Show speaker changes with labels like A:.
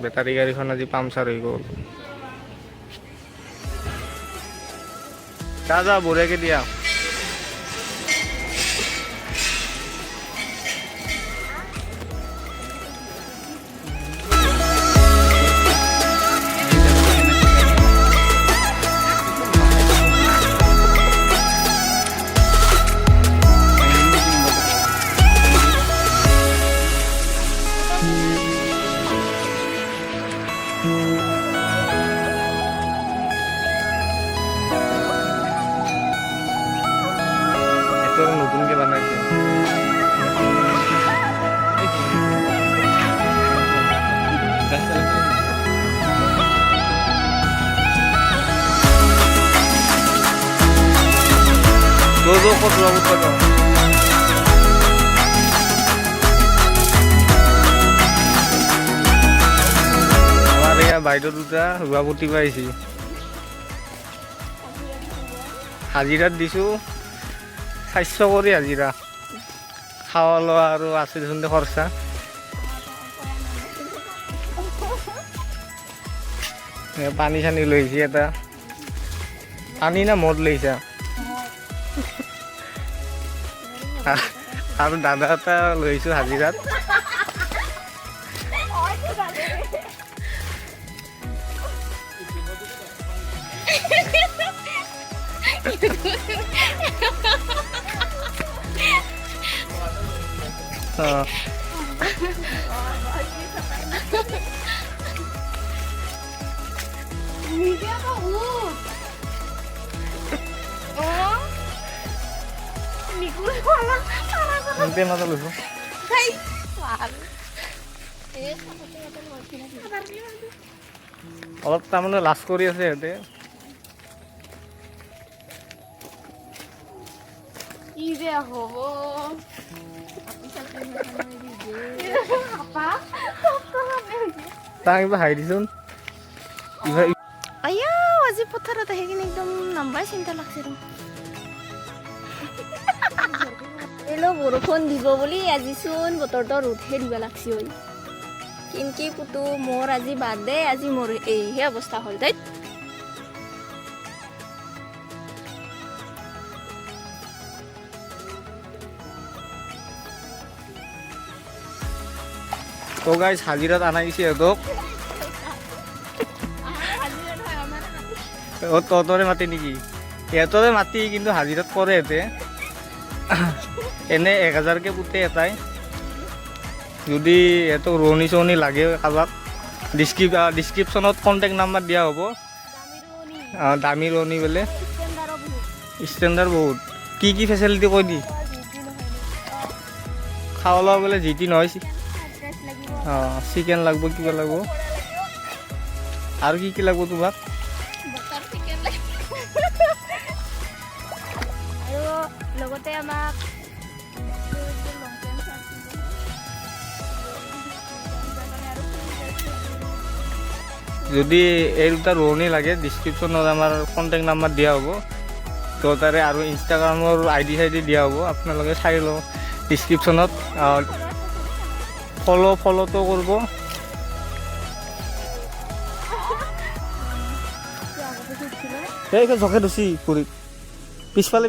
A: Battery গাড়ীখন আজি puncture হৈ গ'ল। যা বঢ়িয়াকে দিয়া। নতুনকে বনাইছে। আমাৰ এয়া বাইদেউ দুটা ৰোৱা পুতি পাইছি, হাজিৰাত দিছো 400 কৰি হাজিৰা, খাৱা লোৱা আৰু আছে দেখোন খৰচা। পানী চানী লৈছে, এটা পানী না মদ লৈছা আৰু দাদা এটা লৈছো হাজিৰাত। অলপ তাৰমানে লাজ কৰি আছে সিহঁতে। তাক কিবা হাই দিছোন।
B: আজি পথাৰত আহি কিনে একদম নাম্বাই চিন্তা লাগছে। বৰষুণ দিব বুলি আজি চোন বতৰটো ৰ'দহে দিব লাগছে। কিনকি পুতু মোৰ আজি বাৰ্থডে, আজি মোৰ এইহে অৱস্থা হ'ল। দেই
A: তো গাইজ হাজিৰাত আনাই দিছে সিহঁতক। তহঁতৰে মাতি নেকি? সিহঁতৰে মাতি, কিন্তু হাজিৰাত কৰে সিহঁতে। এনে 1000কে পুতে এটাই। যদি সিহঁতক ৰোৱনী চোৱনী লাগে কাৰোবাক, ডিছক্ৰিপশ্যনত কণ্টেক্ট নাম্বাৰ দিয়া হ'ব। দামী ৰোৱনী বোলে, ষ্টেণ্ডাৰ্ড বহুত। কি কি ফেচিলিটি কৈ দি? খাৱা লোৱা বোলে যি টি নহয়। চিকেন লাগব, কিবা লাগব, আৰু কি কি লাগব তোমাক?
B: লগতে আমাক
A: যদি এই দুটা ৰোৱনী লাগে, ডিছক্ৰিপশ্যনত আমাৰ কণ্টেক্ট নাম্বাৰ দিয়া হ'ব। তো তাৰে আৰু ইনষ্টাগ্ৰামৰ ID চাইডি দিয়া হ'ব, আপোনালোকে চাই লওক ডিছক্ৰিপশ্যনত। ফ'ল'টো কৰিব। এই জখে ধুচি ভৰিত, পিছফালে